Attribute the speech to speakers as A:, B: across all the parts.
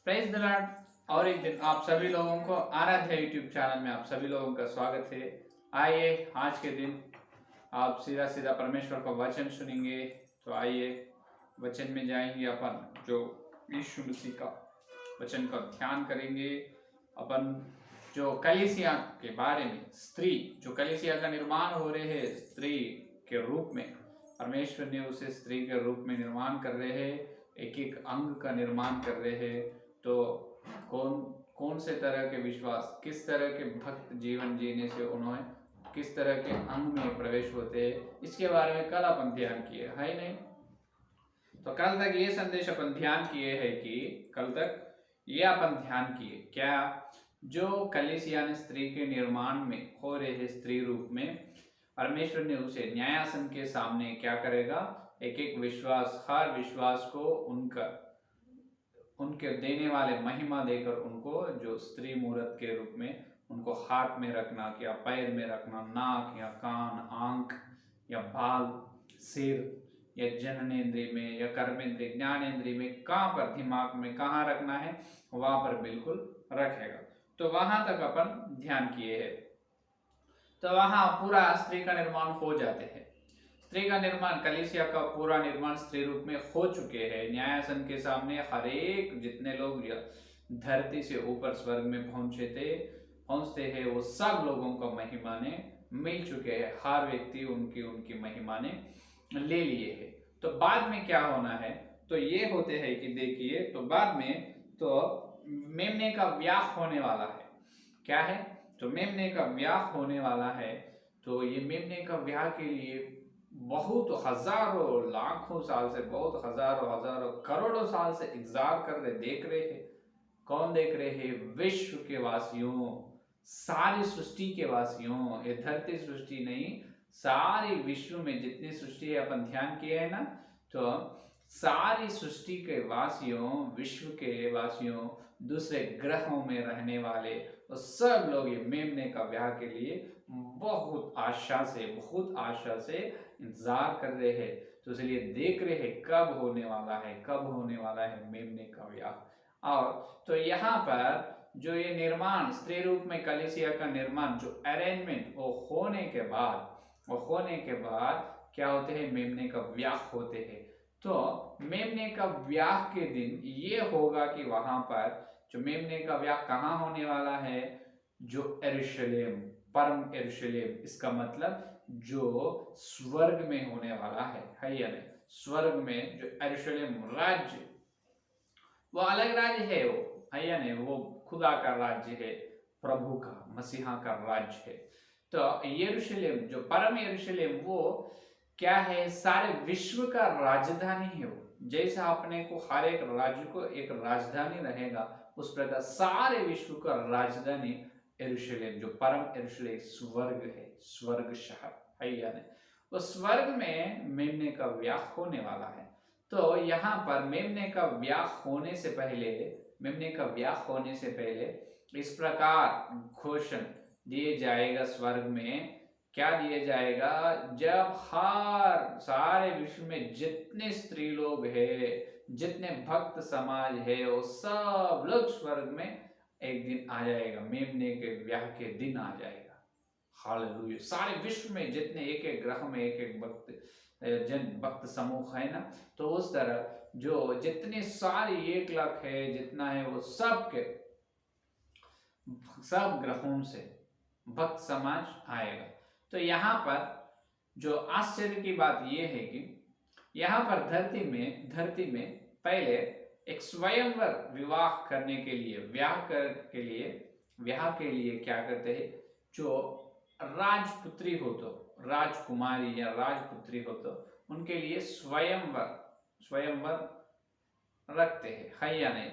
A: Praise the Lord. और एक दिन आप सभी लोगों को आराध्या यूट्यूब चैनल में आप सभी लोगों का स्वागत है। आइए आज के दिन आप सीधा सीधा परमेश्वर का वचन सुनेंगे। तो आइए वचन में जाएंगे, अपन जो यीशु मसीह का वचन का ध्यान करेंगे। अपन जो कलीसिया के बारे में, स्त्री जो कलीसिया का निर्माण हो रहे हैं स्त्री के रूप में, परमेश्वर ने उसे स्त्री के रूप में निर्माण कर रहे हैं, एक एक अंग का निर्माण कर रहे हैं। तो कौन कौन से तरह के विश्वास, किस तरह के भक्त जीवन जीने से उन्होंने किस तरह के अंग में प्रवेश होते हैं, इसके बारे में कल अपन ध्यान किए है नहीं। तो कल तक ये संदेश अपन ध्यान किए है कि कल तक ये अपन ध्यान किए क्या, जो कलीसिया ने स्त्री के निर्माण में हो रहे स्त्री रूप में, परमेश्वर ने उसे न्यायासन के सामने क्या करेगा, एक एक विश्वास, हर विश्वास को उनके देने वाले महिमा देकर उनको जो स्त्री मूर्त के रूप में उनको हाथ में रखना, या पैर में रखना, नाक या कान, आंख या बाल, सिर या जननेन्द्रिय में या कर्मेंद्रिय, ज्ञानेन्द्रिय में, कहाँ पर, दिमाग में कहाँ रखना है, वहां पर बिल्कुल रखेगा। तो वहां तक अपन ध्यान किए हैं। तो वहां पूरा स्त्री का निर्माण हो जाते हैं। स्त्री का निर्माण, कलीसिया का पूरा निर्माण स्त्री रूप में हो चुके हैं। न्यायासन के सामने हर एक जितने लोग धरती से ऊपर स्वर्ग में पहुंचते हैं, वो सब लोगों का महिमा ने मिल चुके हैं। हर व्यक्ति उनकी उनकी महिमा ने ले लिए है। तो बाद में क्या होना है, तो ये होते हैं कि देखिए, तो बाद में तो मेमने का ब्याह होने वाला है। क्या है, तो मेमने का ब्याह होने वाला है। तो ये मेमने का ब्याह के लिए बहुत हजारों लाखों साल से, बहुत हजारों हजारों करोड़ों साल से इंतजार कर रहे, देख रहे हैं। कौन देख रहे हैं? विश्व के वासियों, सारी सृष्टि के वासियों। ये धरती सृष्टि नहीं, सारी विश्व में जितनी सृष्टि है, अपन ध्यान किए है ना, तो सारी सृष्टि के वासियों, विश्व के वासियों, दूसरे ग्रहों में रहने वाले, तो सब लोग ये मेमने का ब्याह के लिए बहुत आशा से इंतजार कर रहे हैं। तो इसलिए देख रहे हैं कब होने वाला है मेमने का ब्याह। और तो यहाँ पर जो ये निर्माण, स्त्री रूप में कलीसिया का निर्माण, जो अरेंजमेंट, वो होने के बाद क्या होते हैं, मेमने का ब्याह होते हैं। तो मेमने का ब्याह के दिन ये होगा कि वहां पर जो मेमने का ब्याह कहाँ होने वाला है, जो यरूशलेम, परम यरूशलेम, इसका मतलब जो स्वर्ग में होने वाला है या नहीं। स्वर्ग में जो यरूशलेम राज्य, वो अलग राज्य है, वो है या नहीं, वो खुदा का राज्य है, प्रभु का, मसीहा का राज्य है। तो यरूशलेम, जो परम यरूशलेम, वो क्या है, सारे विश्व का राजधानी है। वो जैसा अपने को हर एक राज्य को एक राजधानी रहेगा, उस प्रकार सारे विश्व का राजधानी यरूशलेम, जो परम यरूशलेम स्वर्ग है, स्वर्ग शहर है या नहीं। वो स्वर्ग में मेमने का ब्याह होने वाला है। तो यहाँ पर मेमने का ब्याह होने से पहले इस प्रकार घोषण दिए जाएगा स्वर्ग में। क्या दिए जाएगा? जब हर सारे विश्व में जितने स्त्री लोग हैं, जितने भक्त समाज है, वो सब लोग स्वर्ग में एक दिन आ जाएगा, मेमने के ब्याह के दिन आ जाएगा। हालेलुया। सारे विश्व में जितने एक एक ग्रह में एक एक भक्त समूह है ना, तो उस तरह जो जितने सारे 1 लाख है, जितना है, वो सब ग्रहों से भक्त समाज आएगा। तो यहाँ पर जो आश्चर्य की बात यह है कि यहाँ पर धरती में पहले एक स्वयंवर विवाह करने के लिए, ब्याह के लिए क्या करते हैं, जो राजपुत्री हो तो, राजकुमारी या राजपुत्री हो तो उनके लिए स्वयंवर रखते हैं, है या नहीं।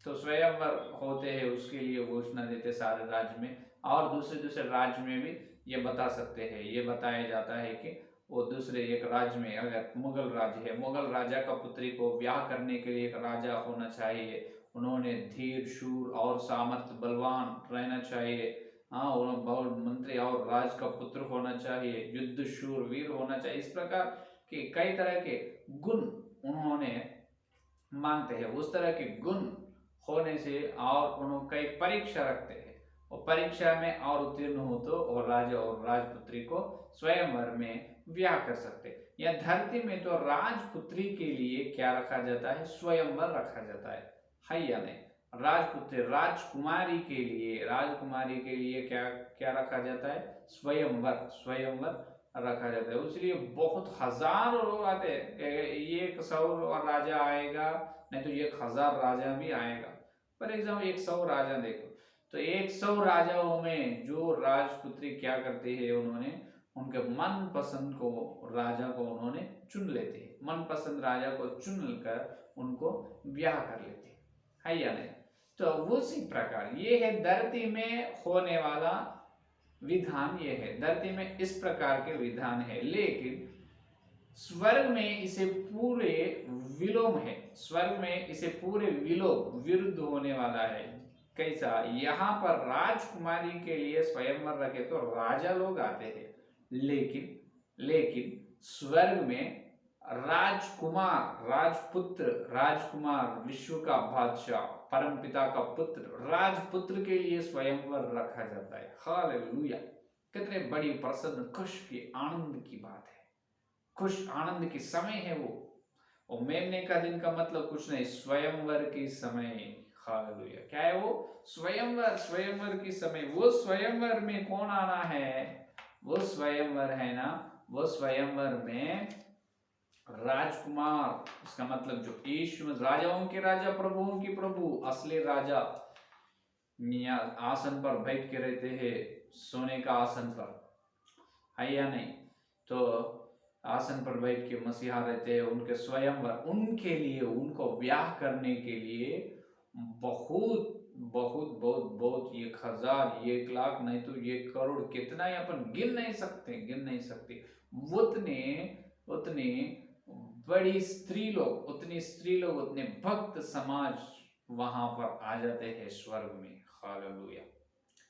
A: तो स्वयंवर होते हैं, उसके लिए घोषणा देते सारे राज्य में, और दूसरे राज्य में भी ये बता सकते हैं। ये बताया जाता है कि वो दूसरे एक राज्य में, अगर मुगल राज्य है, मुगल राजा का पुत्री को ब्याह करने के लिए एक राजा होना चाहिए। उन्होंने धीर, शूर और सामर्थ्य, बलवान रहना चाहिए। हाँ, बहुत मंत्री और राज का पुत्र होना चाहिए, युद्ध शूर वीर होना चाहिए। इस प्रकार के कई तरह के गुण उन्होंने मांगते हैं। उस तरह के गुण होने से और उन्होंने कई परीक्षा रखते हैं, और परीक्षा में और उत्तीर्ण हो तो और राजा और राजपुत्री को स्वयंवर में ब्याह कर सकते हैं। या धरती में तो राजपुत्री के लिए क्या रखा जाता है, स्वयंवर रखा जाता है या नहीं। राजपुत्री राजकुमारी के लिए क्या क्या रखा जाता है, स्वयंवर, स्वयंवर रखा जाता है। इसलिए बहुत हजारों लोग आते हैं, 100 राजा आएगा, नहीं तो 1000 राजा भी आएगा। फॉर एग्जाम्पल 100 राजा देखो, तो 100 राजाओं में जो राजपुत्री क्या करते हैं, उन्होंने उनके मन पसंद को राजा को उन्होंने चुन लेते हैं, मन पसंद राजा को चुन कर उनको ब्याह कर लेते हैं, है या नहीं। तो उसी प्रकार ये है धरती में होने वाला विधान, ये है धरती में इस प्रकार के विधान है। लेकिन स्वर्ग में इसे पूरे विलोम है, स्वर्ग में इसे पूरे विलोम विरुद्ध होने वाला है। कैसा, यहाँ पर राजकुमारी के लिए स्वयंवर रखे तो राजा लोग आते हैं, लेकिन स्वर्ग में राजकुमार, राजपुत्र, राजकुमार, विश्व का बादशाह, परमपिता का पुत्र, राजपुत्र के लिए स्वयंवर रखा जाता है। हालेलुया, कितने बड़ी प्रसन्न खुश की आनंद की बात है, खुश आनंद की समय है वो। और मेमने का दिन का मतलब कुछ नहीं, स्वयंवर की समय। हालेलुया, क्या है वो, स्वयंवर, स्वयंवर की समय। वो स्वयंवर में कौन आना है, वो स्वयंवर है ना, वो स्वयंवर में राजकुमार, इसका मतलब जो यीशु, राजाओं के राजा, प्रभुओं की प्रभु, असली राजा आसन पर बैठ के रहते हैं, सोने का आसन पर, है या नहीं। तो आसन पर बैठ के मसीहा रहते हैं, उनके स्वयंवर, उनके लिए, उनको ब्याह करने के लिए बहुत बहुत बहुत बहुत 1000, 1,00,000, नहीं तो 1 करोड़, कितना ही अपन गिन नहीं सकते। उतने उतने बड़ी स्त्री लोग, उतने भक्त समाज वहां पर आ जाते हैं स्वर्ग में। हालेलुया,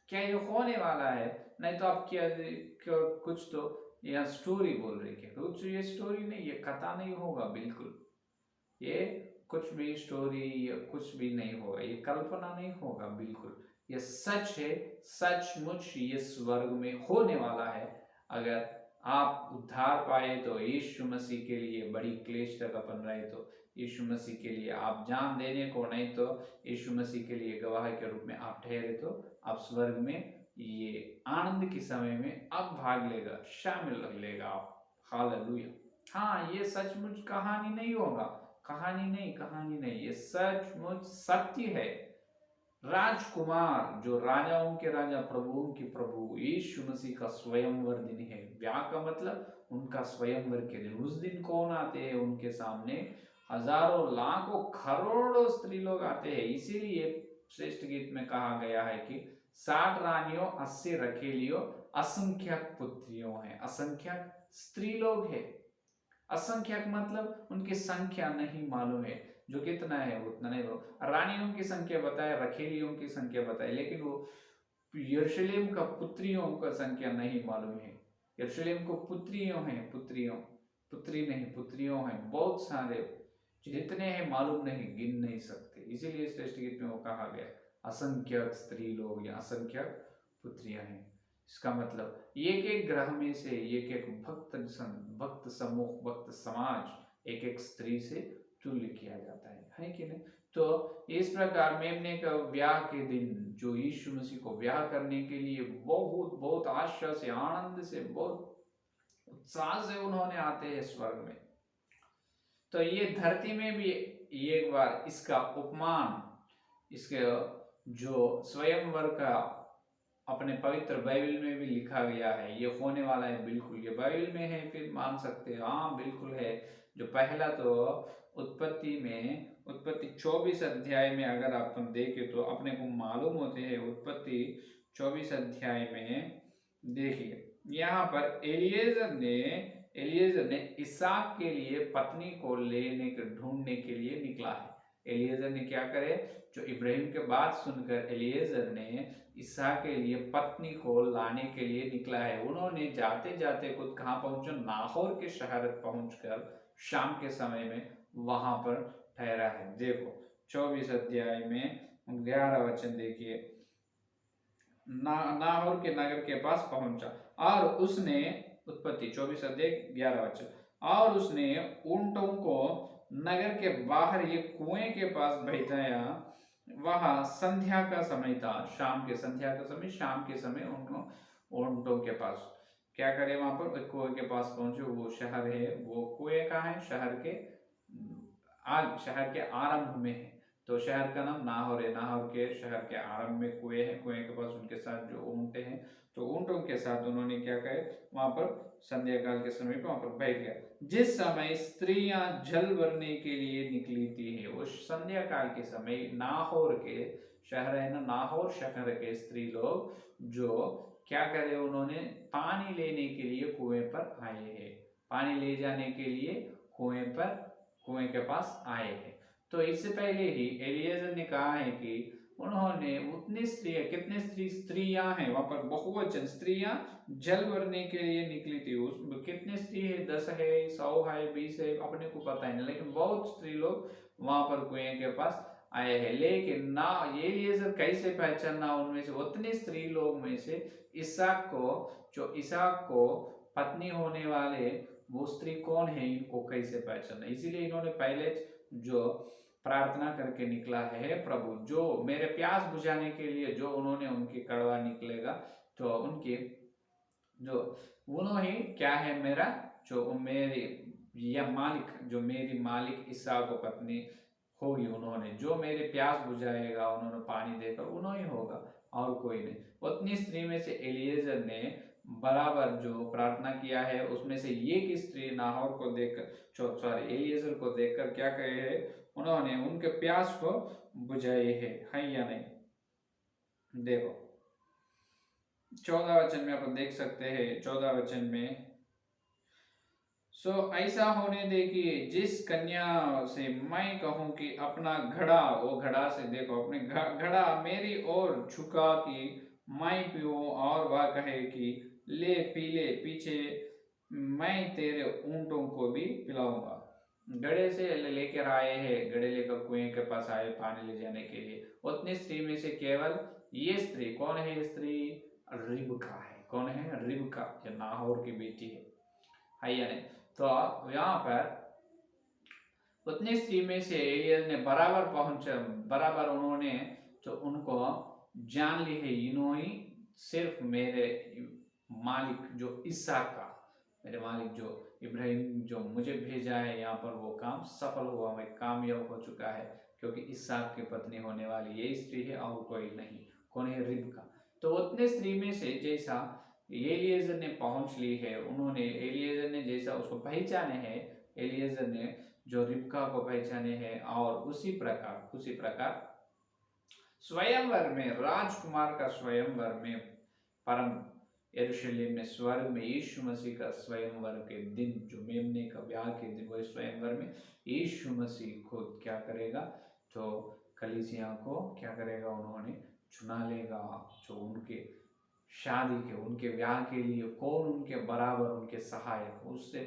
A: क्या ये होने वाला है, नहीं तो आप क्या कुछ तो यह स्टोरी बोल रहे, क्या कुछ ये स्टोरी नहीं, ये कथा नहीं होगा, बिल्कुल ये कुछ भी स्टोरी या कुछ भी नहीं होगा, ये कल्पना नहीं होगा, बिल्कुल ये सच है, सचमुच ये स्वर्ग में होने वाला है। अगर आप उद्धार पाए तो यीशु मसीह के लिए बड़ी क्लेश तक अपन रहे तो यीशु मसीह के लिए आप जान देने को, नहीं तो यीशु मसीह के लिए गवाह के रूप में आप ठहरे तो आप स्वर्ग में ये आनंद के समय में आप भाग लेगा, शामिल लेगा आप। हालेलुया, हाँ ये सचमुच कहानी नहीं होगा, कहानी नहीं, ये सचमुच सत्य है। राजकुमार, जो राजाओं के राजा, प्रभुओं के प्रभु, यीशु मसीह का स्वयंवर दिन है। ब्याह का मतलब उनका स्वयंवर के दिन, उस दिन कौन आते हैं उनके सामने, हजारों, लाखों, करोड़ों स्त्री लोग आते हैं। इसीलिए श्रेष्ठ गीत में कहा गया है कि 60 रानियों, 80 रखेलियों, असंख्यक पुत्रियों हैं, असंख्यक स्त्री लोग हैं। असंख्यक मतलब उनकी संख्या नहीं मालूम है, जो कितना है उतना नहीं। वो रानियों की संख्या बताए, रखेलियों की संख्या बताए, लेकिन वो यरूशलेम का पुत्रियों का संख्या नहीं मालूम है। यरूशलेम को पुत्रियों हैं, पुत्री नहीं, पुत्रियों हैं बहुत सारे, जितने हैं मालूम नहीं, गिन नहीं सकते। इसीलिए श्रेष्ठ गीत में वो कहा गया असंख्यक स्त्री लोग या असंख्यक पुत्रियां हैं। इसका मतलब एक एक ग्रह में से एक एक भक्त समूह, भक्त समाज एक एक स्त्री से तुल्य किया जाता है कि नहीं। तो इस प्रकार मेमने का ब्याह के दिन जो यीशु मसीह को ब्याह करने के लिए बहुत बहुत आशा से, आनंद से, बहुत उत्साह से उन्होंने आते हैं स्वर्ग में। तो ये धरती में भी एक बार इसका उपमान, इसके जो स्वयंवर का अपने पवित्र बाइबल में भी लिखा गया है, ये होने वाला है, बिल्कुल ये बाइबल में है, फिर मान सकते हैं, हाँ बिल्कुल है। जो पहला तो उत्पत्ति 24 अध्याय में अगर अपन देखें तो अपने को मालूम होते हैं, उत्पत्ति 24 अध्याय में देखिए, यहाँ पर एलिएजर ने इसहाक के लिए पत्नी को लेने के ढूंढने के लिए निकला है। एलिएजर ने क्या करे, जो इब्राहिम के बात सुनकर एलिएजर ने इसहाक के लिए पत्नी को लाने के लिए निकला है। उन्होंने जाते जाते खुद कहाँ पहुंचे, नाहोर के शहर पहुंचकर शाम के समय में वहां पर ठहरा है। देखो 24 अध्याय में 11 वचन देखिए। नाहोर के नगर के पास पहुंचा और उसने, उत्पत्ति 24 अध्याय 11 वचन, और उसने ऊंटों को नगर के बाहर ये कुएं के पास बैठाया। वहां संध्या का समय था, शाम के, संध्या का समय, शाम के समय उनको ऊंटों के पास क्या करे, वहां पर कुएं के पास पहुंचे। वो शहर है, वो कुएं कहाँ है, शहर के आरंभ में है। तो शहर का नाम नाहोर है, नाहोर के शहर के आरंभ में कुएं है, कुएं के पास उनके साथ जो ऊंटे हैं, तो ऊंटों के साथ उन्होंने क्या करे, वहां पर संध्या काल के समय पर वहां पर बैठ गया। जिस समय स्त्रियां जल भरने के लिए निकली थी, उस संध्या काल के समय नाहोर के शहर है ना, नाहोर शहर के स्त्री लोग जो क्या करे, उन्होंने पानी लेने के लिए कुएं पर आए हैं, पानी ले जाने के लिए कुएं के पास आए हैं। तो इससे पहले ही एलिएजर ने कहा है कि उन्होंने उतनी स्त्रियां, कितने स्त्रियां हैं वहां पर, बहुवचन स्त्रियां जल भरने के लिए निकली थी। उस कितने स्त्री है, 10 है, 100 है, 20 है, अपने को पता है नहीं, लेकिन बहुत स्त्री लोग वहां पर कुएं के पास आए हैं। लेकिन ना एलिएजर कैसे पहचानना उनमें से, उतने स्त्री लोग में से इसहाक को पत्नी होने वाले वो स्त्री कौन है, इनको कैसे पहचानना। इसीलिए इन्होंने पहले जो प्रार्थना करके निकला है, प्रभु जो मेरे प्यास बुझाने के लिए जो उन्होंने उनकी कड़वा निकलेगा, तो उनकी जो उन्होंने क्या है, मेरा जो मेरी या मालिक, जो मेरी मालिक इसहाक को पत्नी होगी, उन्होंने जो मेरे प्यास बुझाएगा, उन्होंने पानी देकर उन्होंने होगा, और कोई नहीं। उतनी स्त्री में से एलिएजर ने बराबर जो प्रार्थना किया है, उसमें से एक स्त्री नाहोर को देखकर, एलिएजर को देखकर क्या कहे है, उन्होंने उनके प्यास को बुझाए है या नहीं। देखो 14 वचन में अपन देख सकते हैं, 14 वचन में, ऐसा होने दे कि जिस कन्या से मैं कहूं कि अपना घड़ा, वो घड़ा से देखो, अपने घड़ा मेरी ओर झुका कि मैं पीऊं, और वह कहे कि ले पी ले, पीछे मैं तेरे ऊंटों को भी पिलाऊंगा। गड़े से लेकर आए हैं, गड़े लेकर कुएं के पास आए पानी ले जाने के लिए। उतनी स्त्री में से केवल ये स्त्री, कौन है ये स्त्री, रिबका है। कौन है, रिबका, जो नाहोर की बेटी है या नहीं। तो यहाँ पर उतनी स्त्री में से एलियस ने बराबर उन्होंने जो उनको जान ली है, इन्होंने सिर्फ मेरे मालिक जो इसहाक का, मेरे मालिक जो इब्राहिम जो मुझे भेजा है यहाँ पर, वो काम सफल हुआ, मैं कामयाब हो चुका है, क्योंकि इसहाक की पत्नी होने वाली यही स्त्री है और कोई नहीं। कौन है, रिबका। तो उतने स्त्री में से जैसा एलिएजर ने पहुंच ली है, उन्होंने एलिएजर ने जैसा उसको पहचाने हैं, एलिएजर ने जो रिबका को पहचाने हैं, और उसी प्रकार स्वयंवर में, राजकुमार का स्वयंवर में, परम यरूशलेम में, स्वर्ग में यीशु मसीह का स्वयंवर के दिन, जो मेमने का ब्याह के दिन, वो स्वयंवर में यीशु मसीह खुद क्या करेगा, तो कलीसिया को क्या करेगा, उन्होंने चुना लेगा, जो उनके शादी के, उनके ब्याह के लिए कौन उनके बराबर, उनके सहायक, उससे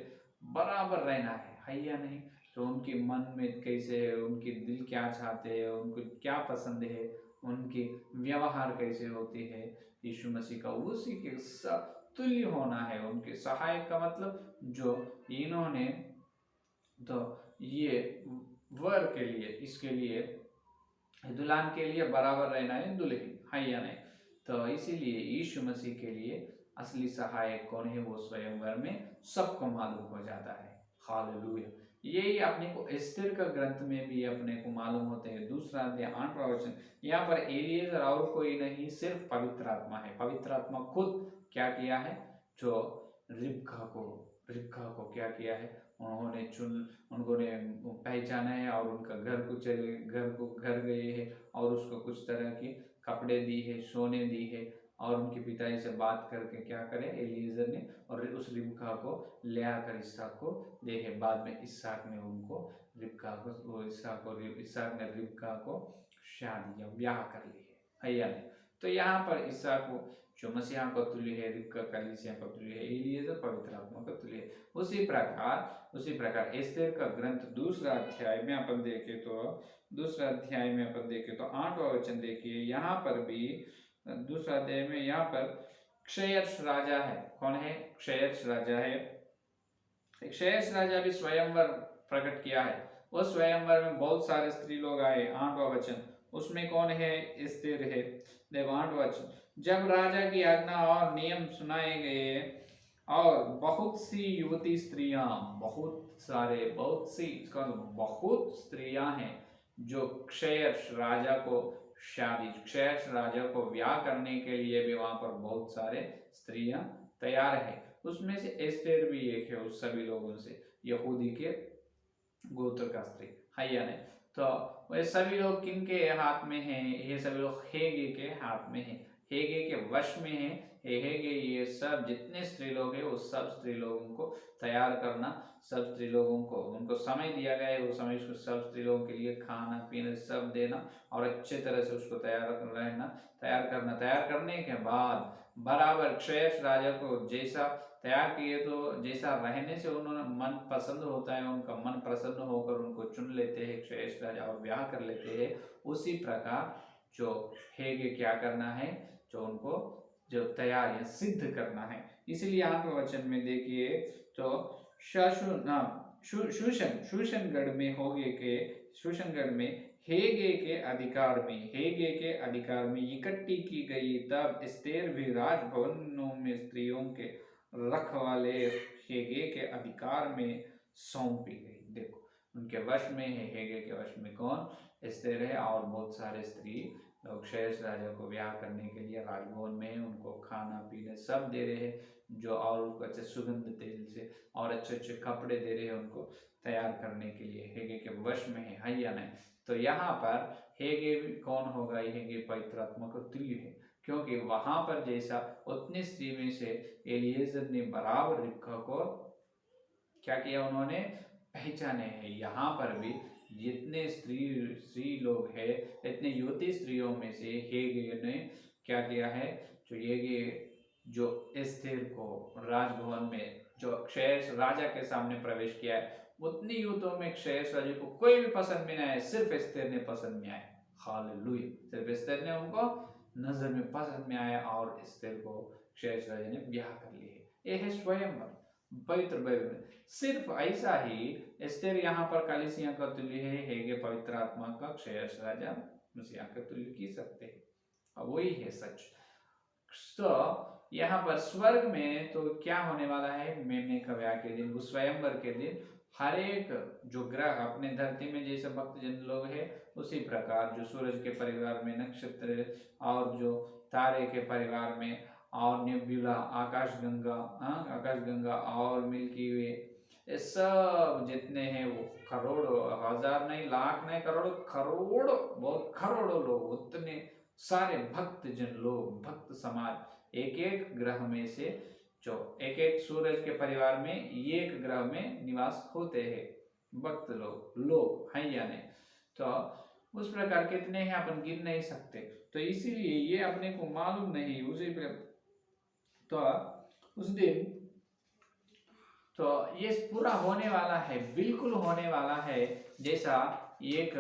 A: बराबर रहना है या नहीं। तो उनके मन में कैसे है, उनके दिल क्या चाहते हैं, उनको क्या पसंद है, उनके व्यवहार कैसे होते हैं, यीशु मसीह का उसी के तुल्य होना है। उनके सहायक का मतलब जो इन्होंने, तो ये वर के लिए, इसके लिए दुल्हन के लिए बराबर रहना है, दुल्हन है या नहीं। तो इसीलिए यीशु मसीह के लिए असली सहायक कौन है, वो स्वयंवर में सबको मालूम हो जाता है। हालेलुया। यही अपने को एस्तेर का ग्रंथ में भी अपने को मालूम होते हैं, 2 अध्याय 8वां वचन। यहाँ पर एलिएजर और कोई नहीं, सिर्फ पवित्र आत्मा है। पवित्र आत्मा खुद क्या किया है, जो रिबका को क्या किया है, उन्होंने पहचाना है, और उनका घर गए हैं, और उसको कुछ तरह के कपड़े दी है, सोने दी है, और उनके पिताजी से बात करके क्या करे एलिएजर ने, और उस रिबका को ले आकर इसहाक को देखे। बाद में इसहाक ने रिबका को शादी या ब्याह कर ली है या नहीं। तो यहाँ पर इसहाक को जो मसीहा का तुल्य है, रिबका कलीसिया का तुल्य है, एलिएजर पवित्र आत्मा का तुल्य है। उसी प्रकार एस्तेर का ग्रंथ 2 अध्याय में अपन देखें तो दूसरा अध्याय में अपन देखें तो 8वां वचन देखिए, यहाँ पर भी दूसरा अध्याय में यहाँ पर क्षयर्ष राजा है। कौन है? क्षयर्ष राजा है। क्षयर्ष राजा भी स्वयंवर प्रकट किया है। उस स्वयंवर में बहुत सारे स्त्री लोग आए। 8वां वचन, उसमें कौन है? एस्थेर है। देखो 8वां वचन, जब राजा की आज्ञा और नियम सुनाए गए और बहुत सी युवती स्त्रियां, बहुत सी, इसका बहुत स्त्रियां हैं जो क्षयर्ष राजा को क्षयर्ष राजा को ब्याह करने के लिए भी वहां पर बहुत सारे स्त्रियां तैयार है। उसमें से एस्थेर भी एक है उस सभी लोगों से, यहूदी के गोत्र का स्त्री है या नहीं। तो वे सभी लोग किन के हाथ में हैं? ये सभी लोग हेगे के हाथ में हैं, हेगे के वश में हैं। हेगे ये सब जितने स्त्री लोग हैं उस सब स्त्री लोगों को तैयार करना, सब स्त्री लोगों को उनको समय दिया गया है, वो समय उसको सब स्त्री लोगों के लिए खाना पीना सब देना और अच्छे तरह से उसको तैयार करना। तैयार करने के बाद बराबर क्षयर्ष राजा को जैसा तैयार किए तो जैसा रहने से उन्होंने मन पसंद होता है, उनका मन प्रसन्न होकर उनको चुन लेते हैं क्षयर्ष राजा और ब्याह कर लेते हैं, उसी प्रकार जो हेगे क्या करना है, जो उनको जो तैयार सिद्ध करना है। इसलिए 8वें वचन में देखिए तो शूशनगढ़ में होगे के शूशनगढ़ में हेगे के अधिकार में इकट्ठी की गई। तब एस्थेर भी राजभवनों में स्त्रियों के रखवाले हेगे के अधिकार में सौंपी गई। देखो उनके वश में है, हेगे के वश में कौन? एस्थेर है और बहुत सारे स्त्री लोग क्षयर्ष राजा को ब्याह करने के लिए राजभवन में उनको खाना पीने सब दे रहे हैं, जो और उनको अच्छे सुगंध तेल से और अच्छे अच्छे कपड़े दे रहे हैं उनको तैयार करने के लिए, हेगे के वश में है या नहीं। तो यहाँ पर हेगे कौन होगा? हेगे पवित्र आत्मा को तुल्य है, क्योंकि वहां पर जैसा उतनी स्त्री में से एलिएजर ने बराबर रिबका को क्या किया? उन्होंने पहचाने हैं। यहाँ पर भी जितने स्त्री लोग हैं, इतने युवती स्त्रियों में से हेगे ने क्या किया है? जो एस्थेर को राजभवन में जो क्षयर्ष राजा के सामने प्रवेश किया है, उतनी युवतियों में क्षयर्ष राजा को कोई भी पसंद में नहीं आया, सिर्फ एस्थेर ने पसंद में आया। हालेलुया! सिर्फ एस्थेर ने उनको नजर में पसंद में आया और एस्थेर को क्षयर्ष राजा ने ब्याह कर लिया। ये है स्वयंवर पवित्र बाइबल में। सिर्फ ऐसा ही एस्थेर यहाँ पर कलीसिया का तुल्य है, हेगे पवित्र आत्मा का क्षयर्ष राजा मसीहा का तुल्य की सकते हैं, और वही है सच। तो यहाँ पर स्वर्ग में तो क्या होने वाला है? मेमने का ब्याह के दिन, उस स्वयंवर के दिन हर एक जो ग्रह अपने धरती में जैसे भक्तजन लोग हैं, उसी प्रकार जो सूरज के परिवार में नक्षत्र और जो तारे के परिवार में और नेबुला आकाशगंगा और मिल्की वे, ये सब जितने हैं वो करोड़ों, हजार नहीं, लाख नहीं, करोड़ों बहुत करोड़ों लोग, उतने सारे भक्त जन लोग, भक्त समाज एक एक ग्रह में से जो एक एक सूरज के परिवार में एक ग्रह में निवास होते हैं भक्त लोग हैं या नहीं। तो उस प्रकार कितने हैं अपन गिन नहीं सकते। तो इसीलिए ये अपने को मालूम नहीं उसी तो उस दिन तो ये पूरा होने वाला है, बिल्कुल होने वाला है। जैसा एक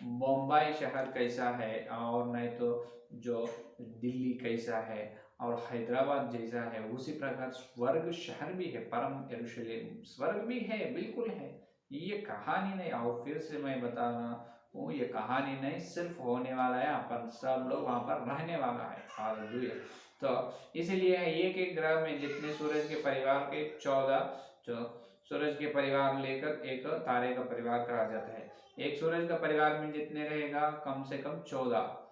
A: बम्बई शहर कैसा है और नहीं तो जो दिल्ली कैसा है और हैदराबाद जैसा है, उसी प्रकार स्वर्ग शहर भी है, परम यरूशलेम स्वर्ग भी है, बिल्कुल है। ये कहानी नहीं, और फिर से मैं बता रहा हूँ, ये कहानी नहीं, सिर्फ होने वाला है, अपन सब लोग वहां पर रहने वाला है। हालेलुया! तो इसलिए एक एक ग्रह में जितने सूरज के परिवार के 14 जो सूरज के परिवार लेकर एक तारे का परिवार कहा जाता है। एक सूरज का परिवार में जितने रहेगा कम से कम 14,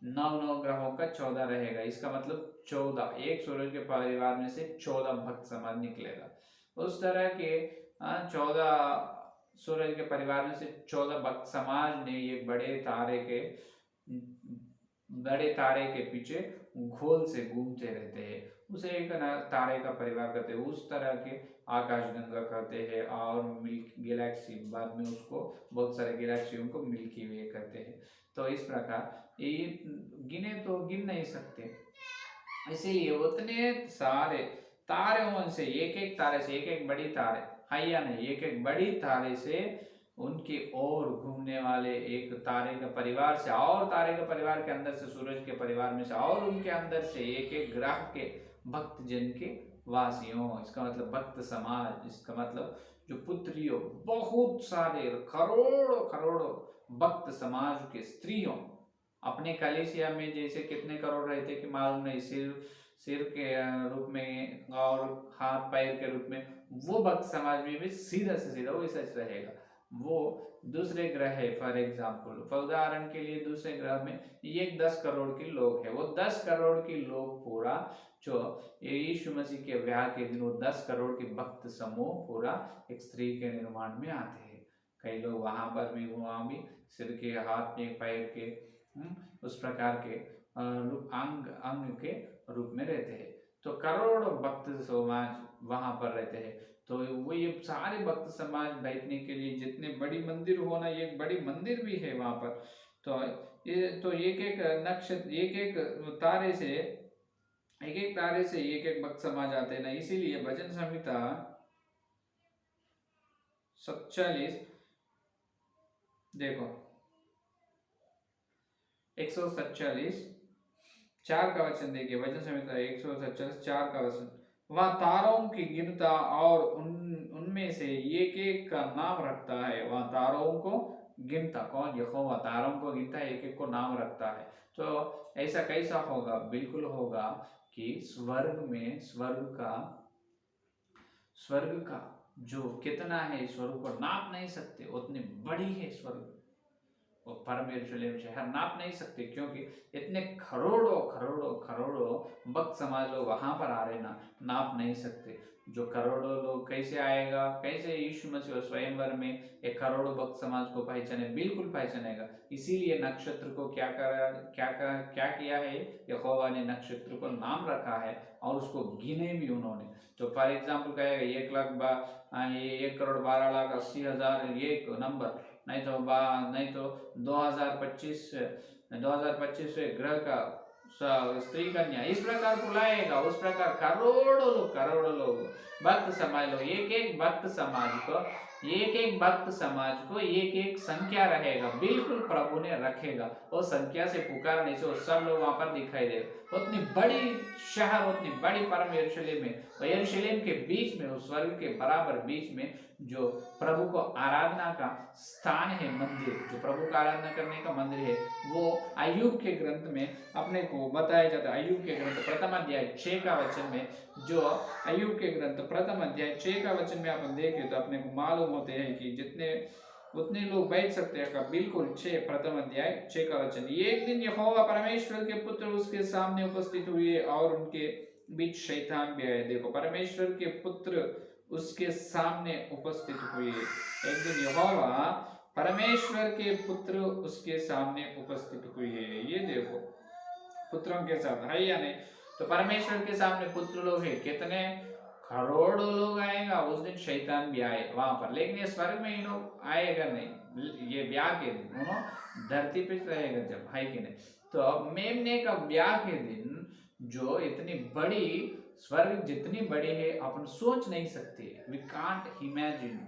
A: 9 ग्रहों का 14 रहेगा। इसका मतलब 14, एक सूरज के परिवार में से 14 भक्त समाज निकलेगा। उस तरह के 14 सूरज के परिवार में से 14 भक्त समाज ने एक बड़े तारे के पीछे घोल से घूमते रहते हैं, उसे एक तारे का परिवार कहते हैं। उस तरह के आकाशगंगा कहते हैं और गैलेक्सी, बाद में उसको बहुत सारे गैलेक्सियों को मिल्की वे कहते हैं। तो इस प्रकार ये गिने तो गिन नहीं सकते, इसीलिए उतने सारे तारों से एक एक बड़ी तारे है या नहीं, एक एक बड़ी तारे से उनके और घूमने वाले एक तारे के परिवार से और तारे के परिवार के अंदर से सूरज के परिवार में से और उनके अंदर से एक एक ग्रह के भक्त जन के वासियों, इसका मतलब भक्त समाज, इसका मतलब जो पुत्रियों, बहुत सारे करोड़ों करोड़ों भक्त समाज के स्त्रियों अपने कलेसिया में जैसे कितने करोड़ रहते कि मालूम नहीं, सिर सिर के रूप में और हाथ पैर के रूप में, वो भक्त समाज में भी सीधा से सीधा वो सच रहेगा। वो दूसरे ग्रह है, फॉर एग्जाम्पल, फॉर उदाहरण के लिए दूसरे ग्रह में ये 10 करोड़ के लोग है, वो 10 करोड़ के लोग पूरा जो यीशु मसीह के ब्याह के दिन वो 10 करोड़ के भक्त समूह पूरा एक स्त्री के निर्माण में आते हैं। कई लोग वहां पर भी, वहां भी सिर के, हाथ के, पैर के, उस प्रकार के अंग अंग के रूप में रहते हैं। तो करोड़ों भक्त समाज वहां पर रहते हैं। तो वो ये सारे भक्त समाज बैठने के लिए जितने बड़ी मंदिर होना, ये एक बड़ी मंदिर भी है वहां पर। तो एक एक नक्षत्र, एक एक तारे से एक एक भक्त समाज आते हैं ना। इसीलिए भजन संहिता 47 देखो 147 4 का वचन देखिए, भजन संहिता 147 4 का वचन, वह तारों की गिनता और उनमें से एक एक का नाम रखता है। वह तारों को गिनता, कौन? यहोवा तारों को गिनता है, एक एक को नाम रखता है। तो ऐसा कैसा होगा? बिल्कुल होगा कि स्वर्ग में, स्वर्ग का जो कितना है, स्वर्ग को नाप नहीं सकते, उतनी बड़ी है स्वर्ग। वो परम यरूशलेम शहर नाप नहीं सकते, क्योंकि इतने करोड़ों करोड़ों करोड़ों भक्त समाज लोग वहां पर आ रहे ना, नाप नहीं सकते। जो करोड़ों लोग कैसे आएगा, कैसे यीशु मसीह स्वयंवर में एक करोड़ों भक्त समाज को पहचाने? बिल्कुल पहचानेगा। इसीलिए नक्षत्र को क्या किया है? यहोवा ने नक्षत्र को नाम रखा है और उसको गिने भी उन्होंने। तो फॉर एग्जाम्पल कहेगा 1,12,80,000 ये नंबर, नहीं तो 2025 ग्रह का स्त्री कन्या, इस प्रकार बुलाएगा। उस प्रकार करोड़ों लोग भक्त समाज लोग, एक एक भक्त समाज को एक एक संख्या रहेगा, बिल्कुल प्रभु ने रखेगा। और संख्या से पुकारने से वो सब लोग वहां पर दिखाई दे। उतनी बड़ी शहर, उतनी बड़ी परम यरूशलेम में, और यरूशलेम के बीच में, उस स्वर्ग के बराबर बीच में जो प्रभु को आराधना का स्थान है, मंदिर, जो प्रभु का आराधना करने का मंदिर है, वो अय्यूब के ग्रंथ में अपने को बताया जाता है। अय्यूब के ग्रंथ प्रथम अध्याय 6 का वचन में, जो अय्यूब के ग्रंथ प्रथम अध्याय 6 का वचन में अपन देखें तो अपने को मालूम होते हैं कि जितने उतने लोग बैठ सकते हैं। बिल्कुल 6 प्रथम अध्याय 6 का वचन, एक दिन यहोवा परमेश्वर के पुत्र उसके सामने उपस्थित हुए और उनके बीच शैतान भी आए। देखो, परमेश्वर के पुत्र उसके सामने उपस्थित हुए। एक दिन यहोवा परमेश्वर के पुत्र उसके सामने उपस्थित हुए। ये देखो, पुत्रों के साथ है या नहीं? तो परमेश्वर के सामने पुत्र लोग हैं, कितने करोड़ों लोग आएगा। उस दिन शैतान भी आए वहां पर, लेकिन ये स्वर्ग में इन लोग आएगा नहीं। ये ब्याह के दिन उन्होंने धरती पे रहेगा जब, है कि नहीं? तो मेमने का ब्याह के दिन जो इतनी बड़ी, स्वर्ग जितनी बड़ी है अपन सोच नहीं सकते। We can't imagine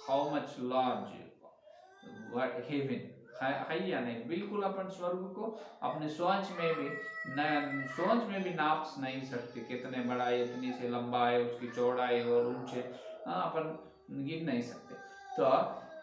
A: how much large what heaven है या नहीं? बिल्कुल अपन स्वर्ग को अपने सोच में भी नाप नहीं सकते। कितने बड़ा है, इतनी से लंबा है, उसकी चौड़ाई और ऊंचे अपन गिन नहीं सकते।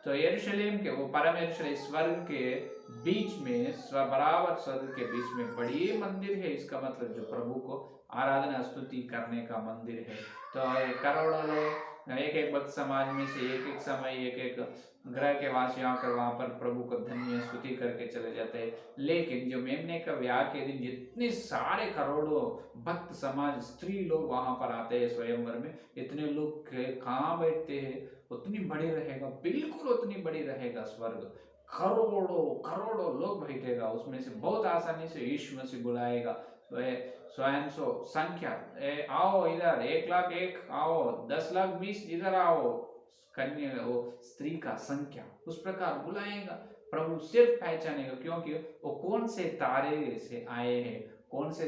A: तो यरूशलेम के, वो परम यरूशलेम स्वर्ग के बीच में, बराबर स्वर्ग के बीच में बड़ी मंदिर है। इसका मतलब जो प्रभु को आराधना स्तुति करने का मंदिर है। तो करोड़ों लोग एक एक भक्त समाज में से एक एक समय एक एक ग्रह के वासी आकर वहां पर प्रभु को धन्य स्तुति करके चले जाते हैं। लेकिन जो मेमने का ब्याह के दिन जितने सारे करोड़ों भक्त समाज स्त्री लोग वहां पर आते हैं स्वयंवर में, इतने लोग कहाँ बैठते हैं? उतनी बड़ी रहेगा, बिल्कुल उतनी बड़ी रहेगा स्वर्ग। करोड़ों लोग बैठेगा, उसमें से बहुत आसानी से यीशु मसीह बुलाएगा। स्वयं सो संख्या, आओ इधर, 1,01,000 आओ, 10,20,000 इधर आओ, कन्या वो स्त्री का संख्या, उस प्रकार बुलाएगा। प्रभु सिर्फ पहचानेगा, क्योंकि वो कौन से तारे से आए हैं, कौन से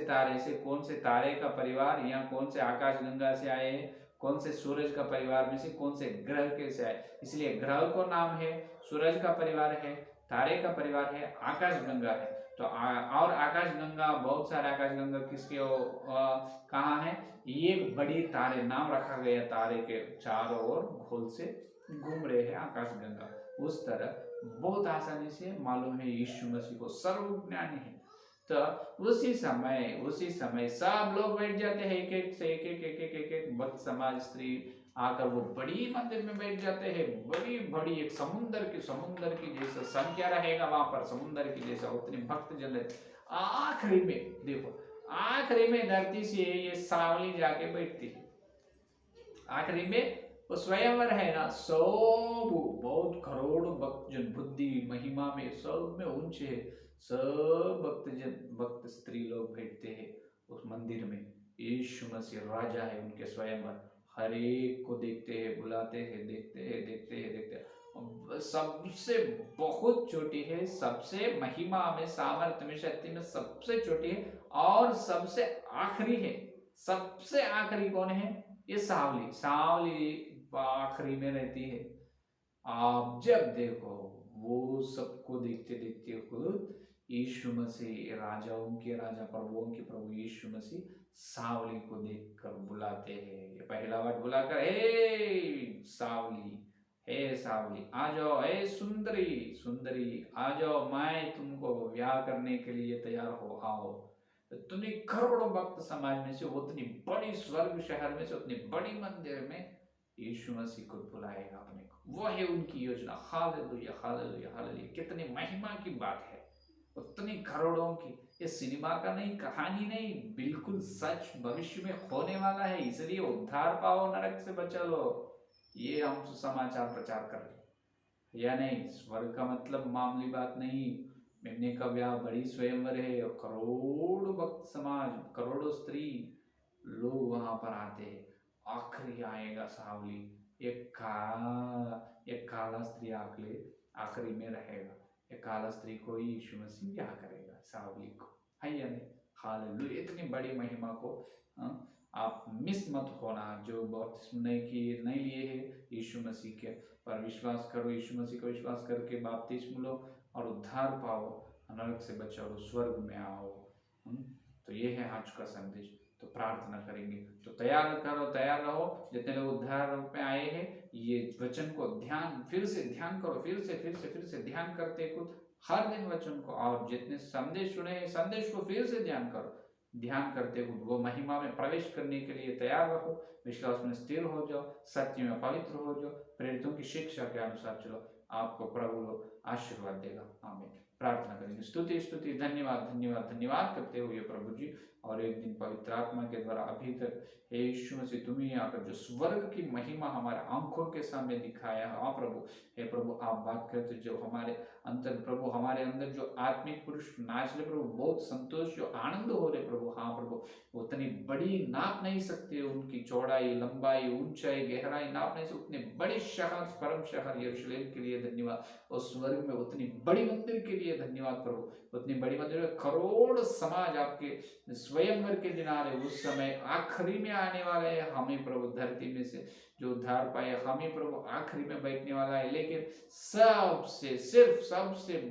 A: तारे का परिवार या कौन से आकाश गंगा से आए हैं, कौन से सूरज का परिवार में से कौन से ग्रह के से आए, इसलिए ग्रह को नाम है, सूरज का परिवार है, तारे का परिवार है, आकाशगंगा है। तो और आकाशगंगा, बहुत सारे आकाशगंगा किसके कहाँ है, ये बड़ी तारे नाम रखा गया, तारे के चारों ओर गोल से घूम रहे हैं आकाशगंगा। उस तरह बहुत आसानी से मालूम है यीशु मसीह को सर्वज्ञानी है। तो उसी समय सब लोग बैठ जाते हैं, एक एक से एक भक्त समाज स्त्री आकर वो बड़ी मंदिर में बैठ जाते हैं, बड़ी बड़ी एक समुंदर की जैसा संख्या रहेगा वहां पर, समुंदर की जैसा उतने भक्त जन। आखिरी में देखो, आखिरी में धरती से ये सावली जाके बैठती है, आखिरी में वो स्वयंवर है ना, सब बहुत करोड़ों भक्तजन बुद्धि महिमा में सब में ऊंचे है, सब भक्तजन भक्त स्त्री लोग बैठते हैं उस मंदिर में। यीशु मसीह राजा है, उनके स्वयंवर हर एक को देखते हैं, बुलाते हैं, देखते हैं। सबसे बहुत छोटी है, सबसे महिमा में, सामर्थ्य में, शक्ति में सबसे छोटी है, और सबसे आखिरी है। सबसे आखिरी कौन है, ये सावली आखिरी में रहती है। आप जब देखो वो सबको देखते देखते खुद यीशु मसीह राजाओं के राजा प्रभुओं के प्रभु यीशु मसीह सावली को देखकर बुलाते हैं। ये पहला बार बुलाकर, हे सावली, हे सावली आ जाओ, हे सुंदरी आ जाओ, मैं तुमको ब्याह करने के लिए तैयार हो, आओ। उतनी करोड़ों भक्त समाज में से, उतनी बड़ी स्वर्ग शहर में से, उतनी बड़ी मंदिर में यीशु मसीह को बुलाएगा अपने को। वो है उनकी योजना। Hallelujah hallelujah hallelujah. कितनी महिमा की बात है, उतनी करोड़ों की। ये सिनेमा का नहीं, कहानी नहीं, बिल्कुल सच भविष्य में होने वाला है। इसलिए उद्धार पाओ, नरक से बचा लो, ये हम सुसमाचार प्रचार कर रहे, या नहीं। स्वर्ग का मतलब मामूली बात नहीं, मेमने का ब्याह, बड़ी स्वयंवर है, करोड़ों भक्त समाज, करोड़ों स्त्री लोग वहां पर आते हैं। आखिरी आएगा सावली, एक काला स्त्री आखिरी में रहेगा, एक काला स्त्री को यीशु मसीह ब्याह करेगा, सावली को, है या नहीं। हालेलुया। इतनी बड़ी महिमा को आप मिस मत होना। जो बपतिस्मा नहीं लिए है यीशु मसीह के पर विश्वास करो, यीशु मसीह को विश्वास करके बपतिस्मा लो और उद्धार पाओ, नरक से बचाओ, स्वर्ग में आओ। तो ये है आज का संदेश। तो प्रार्थना करेंगे, तो तैयार रहो। जितने लोग उद्धार रूप में आए हैं, ये वचन को फिर से ध्यान करो, फिर से ध्यान करते कुछ हर दिन वचन को, और जितने संदेश सुने संदेश को फिर से ध्यान करो, ध्यान करते हुए वो महिमा में प्रवेश करने के लिए तैयार रहो। विश्वास में स्थिर हो जाओ, सत्य में पवित्र हो जाओ, प्रेरितों की शिक्षा के अनुसार चलो, आपको प्रभु लोग आशीर्वाद देगा। आमीन। प्रार्थना करेंगे। स्तुति धन्यवाद करते हुए प्रभु जी, और एक दिन पवित्र आत्मा के द्वारा अभी तक हे यीशु मसीह तुम्ही आकर जो स्वर्ग की महिमा हमारे आंखों के सामने दिखाया है, प्रभु हे प्रभु, आप बात करते जो हमारे अंतर प्रभु, हमारे अंदर जो आत्मिक पुरुष नाच रहे प्रभु, बहुत संतोष जो आनंद हो रहे प्रभु। हाँ प्रभु, उतनी बड़ी नाप नहीं सकते, उनकी चौड़ाई, लंबाई, ऊंचाई, गहराई नाप नहीं सकते। उतनी बड़ी शहर, परम शहर यरूशलेम के लिए धन्यवाद, और स्वर्ग में उतनी बड़ी मंदिर के लिए धन्यवाद प्रभु। उतनी बड़ी मंदिर में करोड़ समाज आपके स्वयंवर के दिन आ रहे, उस समय आखिरी में आने वाले हैं हमें प्रभु, धरती में से जो उद्धार पाए हमें प्रभु आखिरी में बैठने वाला है। लेकिन सबसे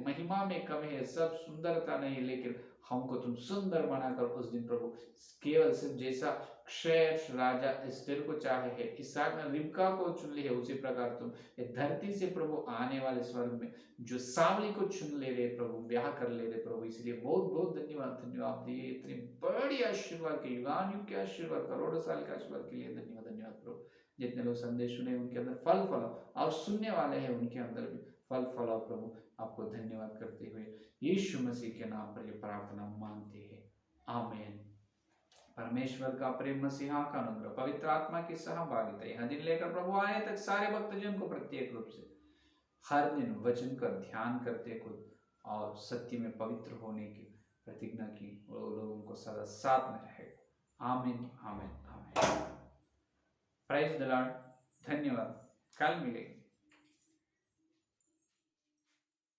A: महिमा में कम है, सब सुंदरता नहीं, लेकिन हमको तुम सुंदर बनाकर उस दिन प्रभु, केवल सिर्फ जैसा क्षय राजा एस्तेर को चाहे है, इसहाक ने रिबका को चुन ली है, उसी प्रकार तुम धरती से प्रभु आने वाले स्वर्ग में जो सावली को चुन ले रहे प्रभु, ब्याह कर ले रहे प्रभु। इसलिए बहुत बहुत धन्यवाद दिए, इतनी बड़ी आशीर्वाद के युगानुयुग के आशीर्वाद, करोड़ों साल के आशीर्वाद के लिए धन्यवाद प्रभु। जितने लोग संदेश सुने उनके अंदर फल फला, और सुनने वाले हैं उनके अंदर भी फल फला प्रभु। आपको धन्यवाद करते हुए यीशु मसीह के नाम पर ये प्रार्थना मांगते हैं, आमीन। परमेश्वर का प्रेम, मसीहा का अनुग्रह, पवित्र आत्मा की सहभागिता यह दिन लेकर प्रभु आए तक सारे भक्तजन को प्रत्येक रूप से हर दिन वचन का ध्यान करते खुद और सत्य में पवित्र होने की प्रतिज्ञा की, वो लोगों को सदा साथ में रहेगा। आमीन आमीन आमीन। Praise the Lord. धन्यवाद। कल मिलेंगे।